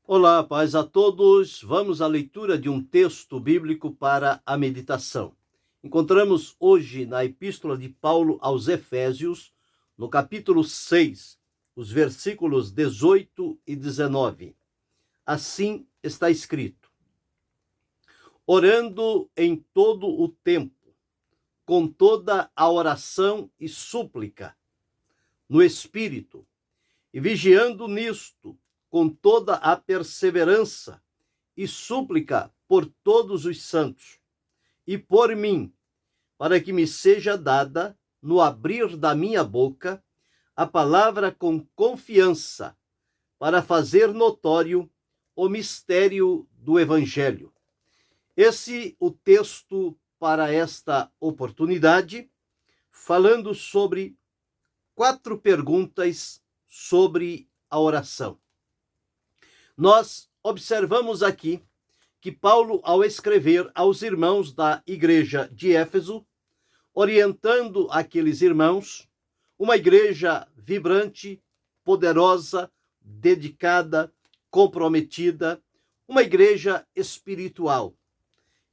Olá, paz a todos. Vamos à leitura de um texto bíblico para a meditação. Encontramos hoje na Epístola de Paulo aos Efésios, no capítulo 6, os versículos 18 e 19. Assim está escrito: orando em todo o tempo, com toda a oração e súplica, no Espírito, e vigiando nisto, com toda a perseverança e súplica por todos os santos, e por mim, para que me seja dada, no abrir da minha boca, a palavra com confiança, para fazer notório o mistério do Evangelho. Esse o texto para esta oportunidade, falando sobre 4 perguntas sobre a oração. Nós observamos aqui que Paulo, ao escrever aos irmãos da igreja de Éfeso, orientando aqueles irmãos, uma igreja vibrante, poderosa, dedicada, comprometida, uma igreja espiritual.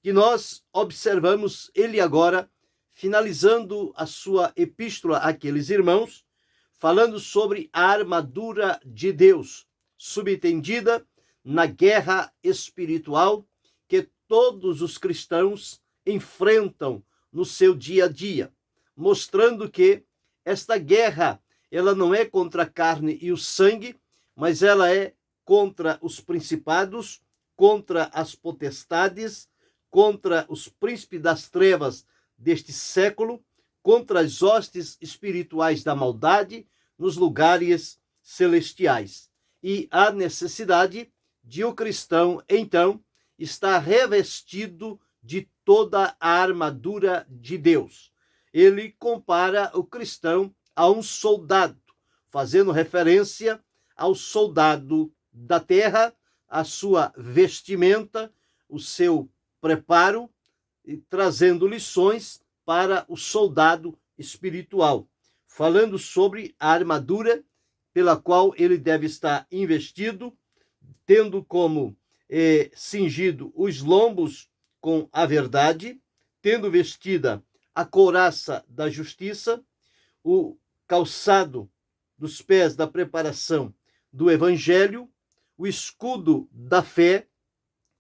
E nós observamos ele agora, finalizando a sua epístola àqueles irmãos, falando sobre a armadura de Deus, subentendida na guerra espiritual que todos os cristãos enfrentam no seu dia a dia, mostrando que esta guerra, ela não é contra a carne e o sangue, mas ela é contra os principados, contra as potestades, contra os príncipes das trevas deste século, contra as hostes espirituais da maldade nos lugares celestiais. E a necessidade de o cristão, então, estar revestido de toda a armadura de Deus. Ele compara o cristão a um soldado, fazendo referência ao soldado da terra, a sua vestimenta, o seu preparo, e trazendo lições para o soldado espiritual, falando sobre a armadura pela qual ele deve estar investido, tendo como cingido os lombos com a verdade, tendo vestida a couraça da justiça, o calçado dos pés da preparação do evangelho, o escudo da fé,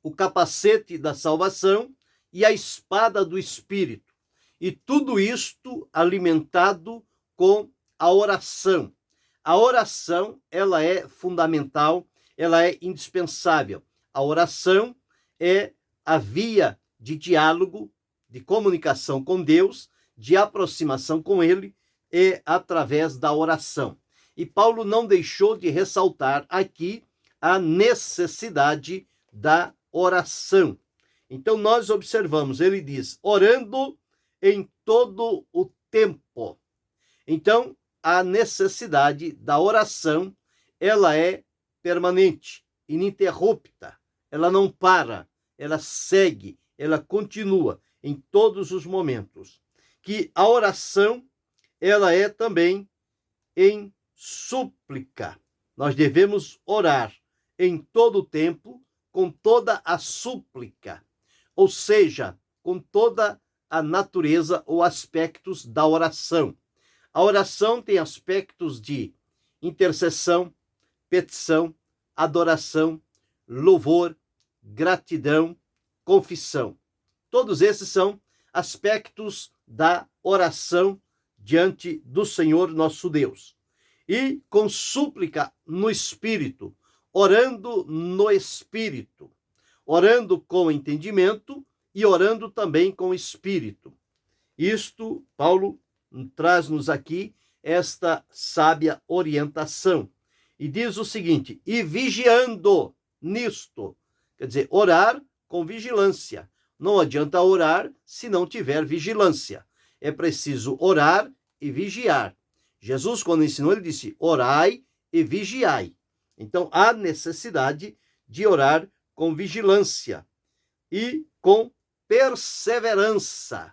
o capacete da salvação e a espada do Espírito. E tudo isto alimentado com a oração. A oração, ela é fundamental, ela é indispensável. A oração é a via de diálogo, de comunicação com Deus, de aproximação com Ele, é através da oração. E Paulo não deixou de ressaltar aqui a necessidade da oração. Então nós observamos, ele diz, orando em todo o tempo. Então, a necessidade da oração, ela é permanente, ininterrupta, ela não para, ela segue, ela continua em todos os momentos. Que a oração, ela é também em súplica. Nós devemos orar em todo o tempo, com toda a súplica, ou seja, com toda a natureza ou aspectos da oração. A oração tem aspectos de intercessão, petição, adoração, louvor, gratidão, confissão. Todos esses são aspectos da oração diante do Senhor nosso Deus. E com súplica no Espírito, orando no Espírito, orando com entendimento e orando também com o Espírito. Isto, Paulo traz-nos aqui esta sábia orientação. E diz o seguinte, e vigiando nisto, quer dizer, orar com vigilância. Não adianta orar se não tiver vigilância. É preciso orar e vigiar. Jesus, quando ensinou, ele disse, orai e vigiai. Então, há necessidade de orar com vigilância e com perseverança.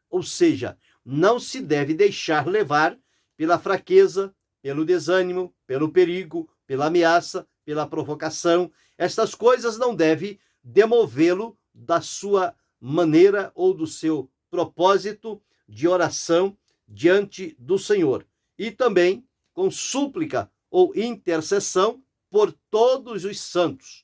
Ou seja, não se deve deixar levar pela fraqueza, pelo desânimo, pelo perigo, pela ameaça, pela provocação, estas coisas não devem demovê-lo da sua maneira ou do seu propósito de oração diante do Senhor. E também com súplica ou intercessão por todos os santos.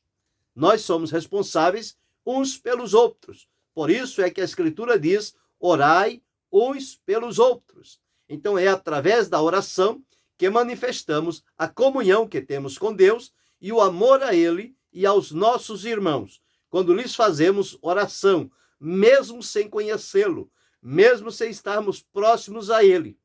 Nós somos responsáveis uns pelos outros. Por isso é que a Escritura diz: orai uns pelos outros. Então é através da oração que manifestamos a comunhão que temos com Deus e o amor a Ele e aos nossos irmãos. Quando lhes fazemos oração, mesmo sem conhecê-lo, mesmo sem estarmos próximos a Ele.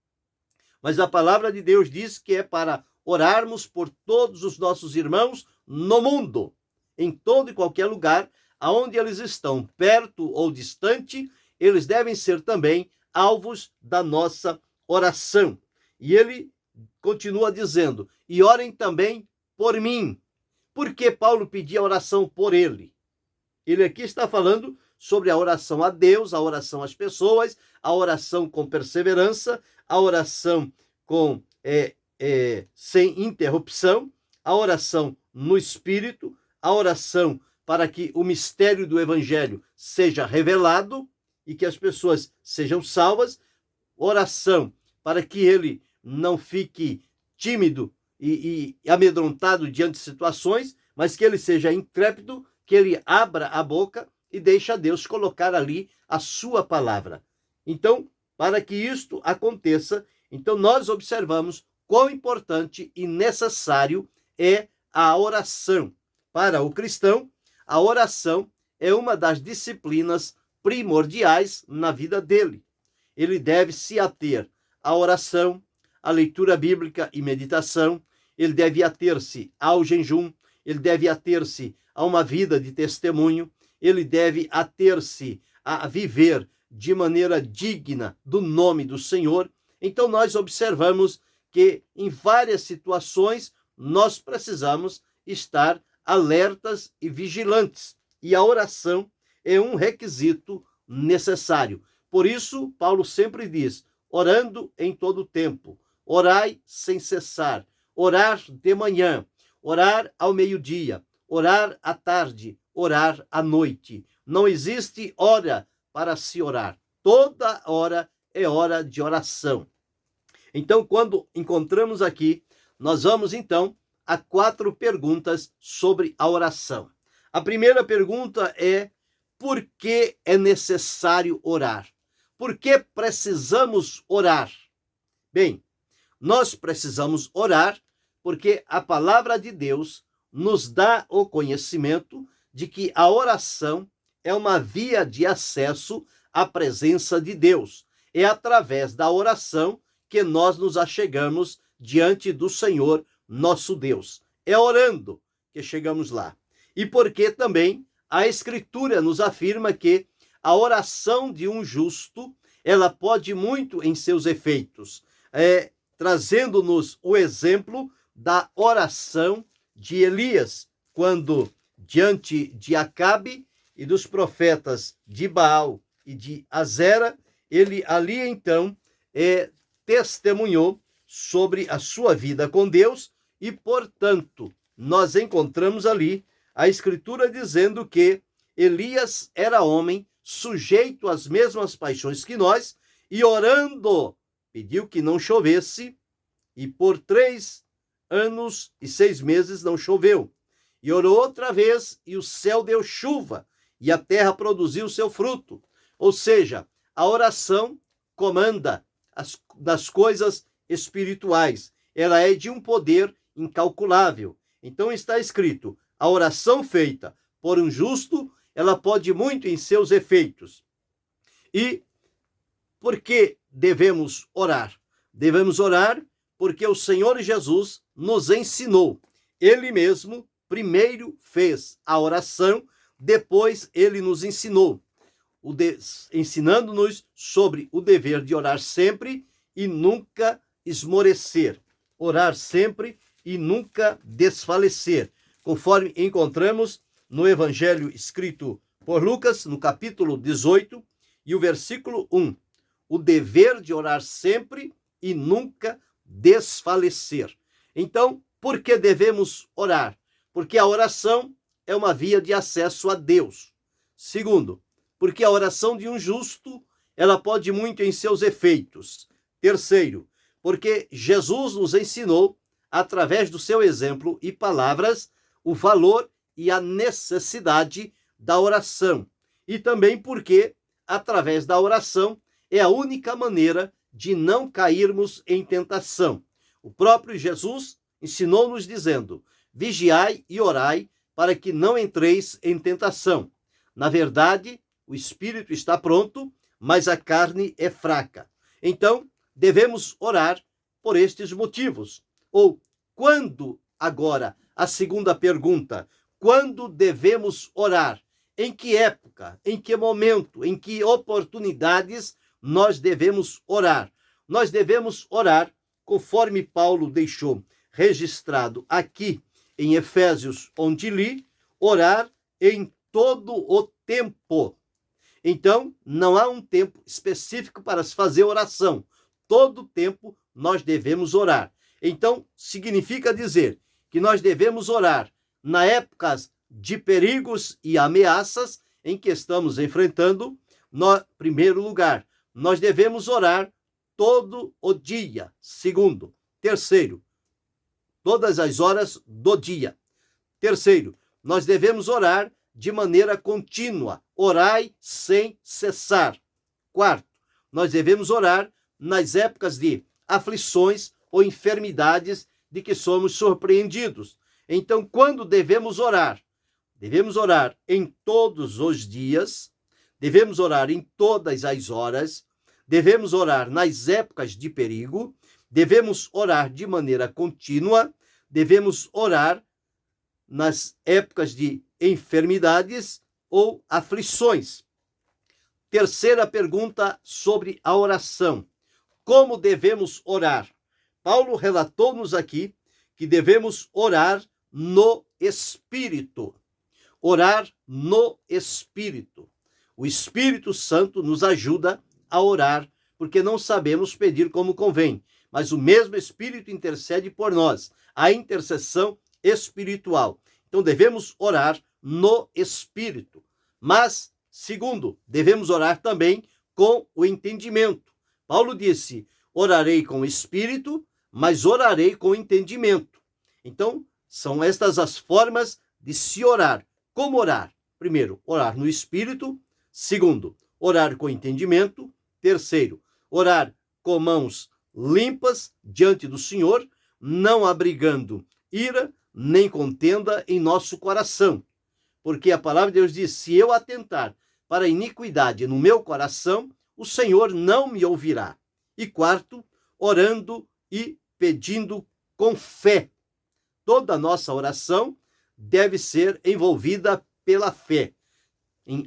Mas a palavra de Deus diz que é para orarmos por todos os nossos irmãos no mundo, em todo e qualquer lugar, aonde eles estão, perto ou distante, eles devem ser também alvos da nossa oração. E ele continua dizendo: e orem também por mim. Por que Paulo pedia oração por ele? Ele aqui está falando sobre a oração a Deus, a oração às pessoas, a oração com perseverança, a oração com sem interrupção, a oração no Espírito, a oração para que o mistério do Evangelho seja revelado e que as pessoas sejam salvas, oração para que ele não fique tímido e amedrontado diante de situações, mas que ele seja intrépido, que ele abra a boca e deixe a Deus colocar ali a sua palavra. Então, para que isto aconteça, então nós observamos quão importante e necessário é a oração. Para o cristão, a oração é uma das disciplinas primordiais na vida dele. Ele deve se ater à oração, à leitura bíblica e meditação, ele deve ater-se ao jejum, ele deve ater-se a uma vida de testemunho, ele deve ater-se a viver de maneira digna do nome do Senhor. Então nós observamos que em várias situações nós precisamos estar alertas e vigilantes. E a oração é um requisito necessário. Por isso, Paulo sempre diz: orando em todo tempo, orai sem cessar, orar de manhã, orar ao meio-dia, orar à tarde, orar à noite. Não existe hora para se orar. Toda hora é hora de oração. Então, quando encontramos aqui, nós vamos então a 4 perguntas sobre a oração. A primeira pergunta é: por que é necessário orar? Por que precisamos orar? Bem, nós precisamos orar porque a palavra de Deus nos dá o conhecimento de que a oração é uma via de acesso à presença de Deus. É através da oração que nós nos achegamos diante do Senhor, nosso Deus. É orando que chegamos lá. E porque também a Escritura nos afirma que a oração de um justo, ela pode muito em seus efeitos, trazendo-nos o exemplo da oração de Elias, quando diante de Acabe e dos profetas de Baal e de Azera, ele ali então testemunhou sobre a sua vida com Deus e, portanto, nós encontramos ali a Escritura dizendo que Elias era homem sujeito às mesmas paixões que nós e orando pediu que não chovesse e por 3 anos e 6 meses não choveu. E orou outra vez e o céu deu chuva e a terra produziu seu fruto. Ou seja, a oração comanda das coisas espirituais. Ela é de um poder incalculável. Então está escrito: a oração feita por um justo, ela pode muito em seus efeitos. E por que devemos orar? Devemos orar porque o Senhor Jesus nos ensinou. Ele mesmo primeiro fez a oração, depois ele nos ensinou, ensinando-nos sobre o dever de orar sempre e nunca esmorecer. Orar sempre e nunca desfalecer, conforme encontramos no Evangelho escrito por Lucas, no capítulo 18, e o versículo 1. O dever de orar sempre e nunca desfalecer. Então, por que devemos orar? porque a oração é uma via de acesso a Deus. Segundo, porque a oração de um justo, ela pode muito em seus efeitos. Terceiro, porque Jesus nos ensinou, através do seu exemplo e palavras, o valor e a necessidade da oração. E também porque, através da oração, é a única maneira de não cairmos em tentação. O próprio Jesus ensinou-nos dizendo: vigiai e orai para que não entreis em tentação. Na verdade, o espírito está pronto, mas a carne é fraca. Então, devemos orar por estes motivos. Ou, quando, agora, a segunda pergunta, quando devemos orar? Em que época, em que momento, em que oportunidades nós devemos orar? Nós devemos orar, conforme Paulo deixou registrado aqui em Efésios, onde li, orar em todo o tempo. Então, não há um tempo específico para se fazer oração. Todo tempo nós devemos orar. Então, significa dizer que nós devemos orar na época de perigos e ameaças em que estamos enfrentando. No primeiro lugar, nós devemos orar todo o dia. Segundo, terceiro, todas as horas do dia. Terceiro, nós devemos orar de maneira contínua. Orai sem cessar. Quarto, nós devemos orar nas épocas de aflições ou enfermidades de que somos surpreendidos. Então, quando devemos orar? Devemos orar em todos os dias, devemos orar em todas as horas, devemos orar nas épocas de perigo, devemos orar de maneira contínua, devemos orar nas épocas de enfermidades ou aflições. Terceira pergunta sobre a oração. Como devemos orar? Paulo relatou-nos aqui que devemos orar no Espírito. Orar no Espírito. O Espírito Santo nos ajuda a orar, porque não sabemos pedir como convém, mas o mesmo Espírito intercede por nós, a intercessão espiritual. Então devemos orar no Espírito. Mas, segundo, devemos orar também com o entendimento. Paulo disse: orarei com o Espírito, mas orarei com entendimento. Então, são estas as formas de se orar. Como orar? Primeiro, orar no Espírito. Segundo, orar com entendimento. Terceiro, orar com mãos limpas diante do Senhor, não abrigando ira nem contenda em nosso coração. Porque a palavra de Deus diz: se eu atentar para a iniquidade no meu coração, o Senhor não me ouvirá. E quarto, orando e pedindo com fé. Toda a nossa oração deve ser envolvida pela fé.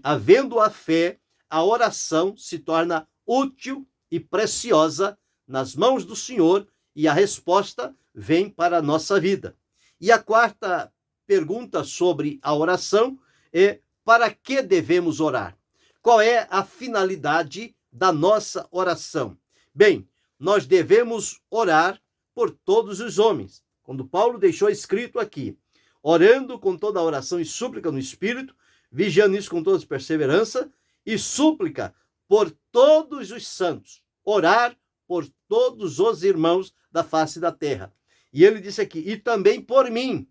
Havendo a fé, a oração se torna útil e preciosa nas mãos do Senhor e a resposta vem para a nossa vida. E a quarta pergunta sobre a oração é: para que devemos orar? Qual é a finalidade da nossa oração? Bem, nós devemos orar por todos os homens. Quando Paulo deixou escrito aqui: orando com toda a oração e súplica no Espírito, vigiando isso com toda perseverança e súplica por todos os santos. Orar por todos os irmãos da face da terra. E ele disse aqui: e também por mim.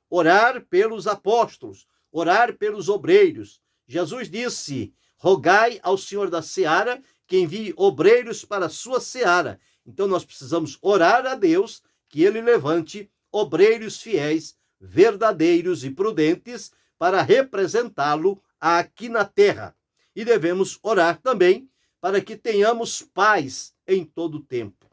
Orar pelos apóstolos, orar pelos obreiros. Jesus disse: rogai ao Senhor da seara que envie obreiros para a sua seara. Então nós precisamos orar a Deus que ele levante obreiros fiéis, verdadeiros e prudentes para representá-lo aqui na terra. E devemos orar também para que tenhamos paz em todo o tempo.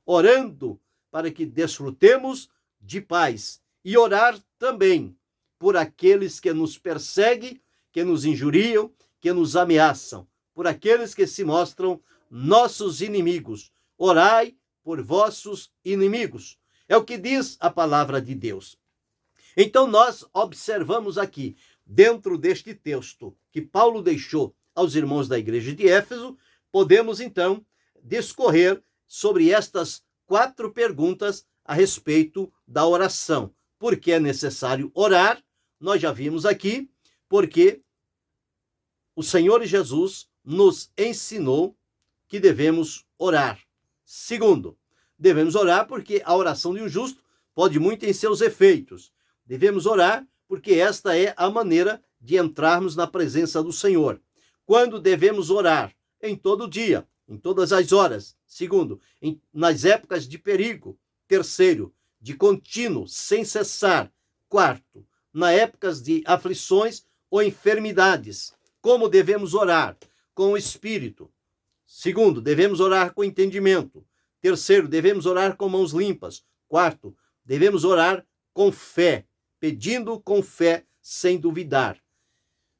Orando para que desfrutemos de paz. E orar também por aqueles que nos perseguem, que nos injuriam, que nos ameaçam, por aqueles que se mostram nossos inimigos. Orai por vossos inimigos. É o que diz a palavra de Deus. Então nós observamos aqui, dentro deste texto que Paulo deixou aos irmãos da igreja de Éfeso, podemos então discorrer sobre estas 4 perguntas a respeito da oração. Por que é necessário orar? Nós já vimos aqui, porque o Senhor Jesus nos ensinou que devemos orar. Segundo, devemos orar porque a oração de um justo pode muito em seus efeitos. Devemos orar porque esta é a maneira de entrarmos na presença do Senhor. Quando devemos orar? Em todo dia, em todas as horas. Segundo, nas épocas de perigo. Terceiro, de contínuo, sem cessar. Quarto, nas épocas de aflições ou enfermidades. Como devemos orar? Com o Espírito. Segundo, devemos orar com entendimento. Terceiro, devemos orar com mãos limpas. Quarto, devemos orar com fé, pedindo com fé, sem duvidar.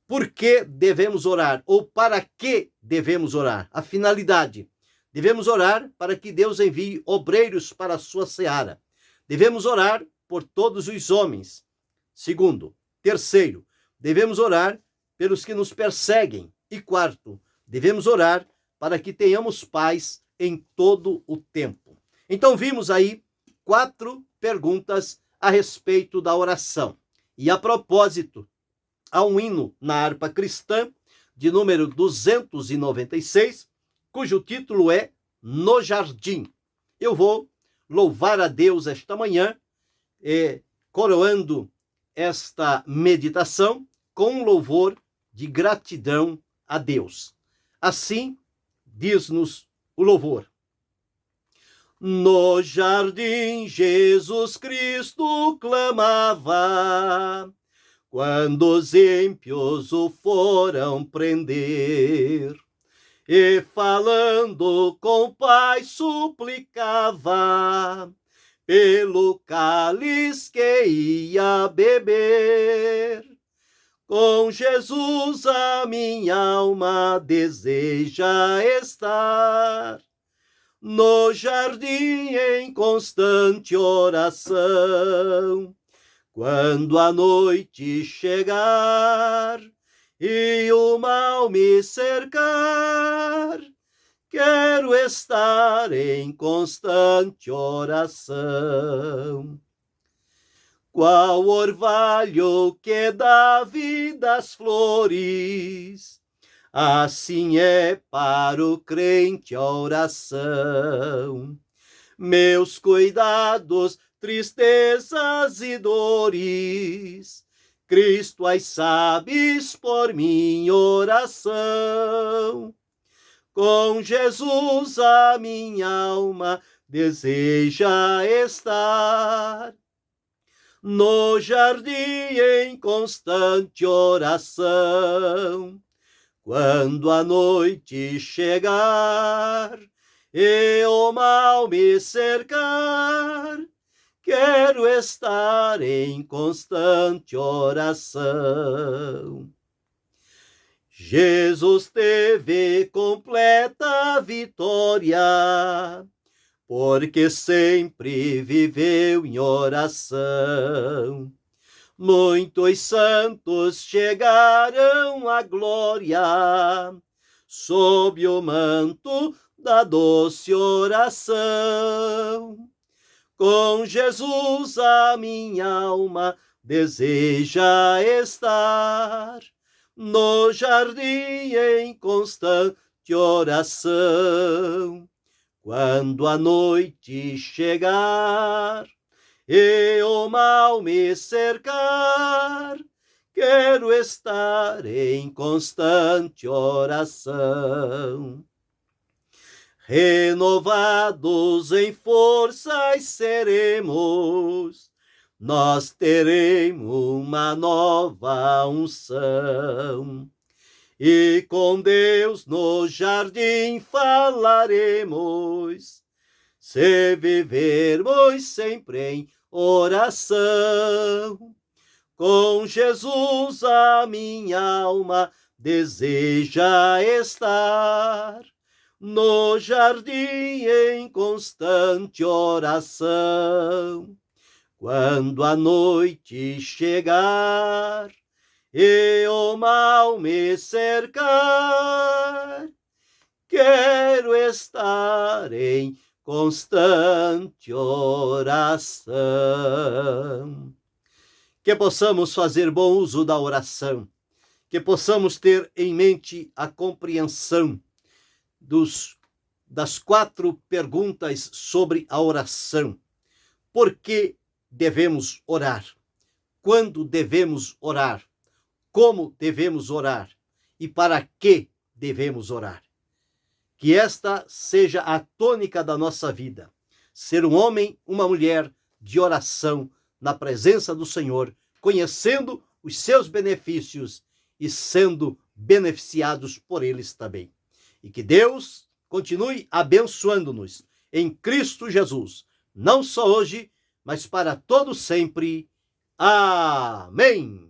Por que devemos orar? Ou para que devemos orar? A finalidade. Devemos orar para que Deus envie obreiros para a sua seara. Devemos orar por todos os homens. Segundo. Terceiro, devemos orar pelos que nos perseguem. E quarto, devemos orar para que tenhamos paz em todo o tempo. Então vimos aí 4 perguntas a respeito da oração. E a propósito, há um hino na harpa cristã, de número 296, cujo título é No Jardim. Eu vou louvar a Deus esta manhã, coroando esta meditação com um louvor de gratidão a Deus. Assim, diz-nos o louvor. No jardim Jesus Cristo clamava, quando os ímpios o foram prender, e falando com o Pai suplicava, pelo cálice que ia beber. Com Jesus a minha alma deseja estar, no jardim em constante oração. Quando a noite chegar e o mal me cercar, quero estar em constante oração. Qual orvalho que dá vida às flores, assim é para o crente a oração. Meus cuidados, tristezas e dores, Cristo as sabes por minha oração. Com Jesus a minha alma deseja estar, no jardim em constante oração. Quando a noite chegar e o mal me cercar, quero estar em constante oração. Jesus teve completa vitória, porque sempre viveu em oração. Muitos santos chegaram à glória, sob o manto da doce oração. Com Jesus a minha alma deseja estar, no jardim em constante oração. Quando a noite chegar e o mal me cercar, quero estar em constante oração. Renovados em forças seremos, nós teremos uma nova unção. E com Deus no jardim falaremos, se vivermos sempre em oração. Com Jesus a minha alma deseja estar, no jardim em constante oração. Quando a noite chegar e o mal me cercar, quero estar em constante oração. que possamos fazer bom uso da oração, que possamos ter em mente a compreensão das 4 perguntas sobre a oração. Por que devemos orar? Quando devemos orar? Como devemos orar? E para que devemos orar? Que esta seja a tônica da nossa vida. Ser um homem, uma mulher de oração na presença do Senhor, conhecendo os seus benefícios e sendo beneficiados por eles também. E que Deus continue abençoando-nos em Cristo Jesus, não só hoje, mas para todo sempre. Amém.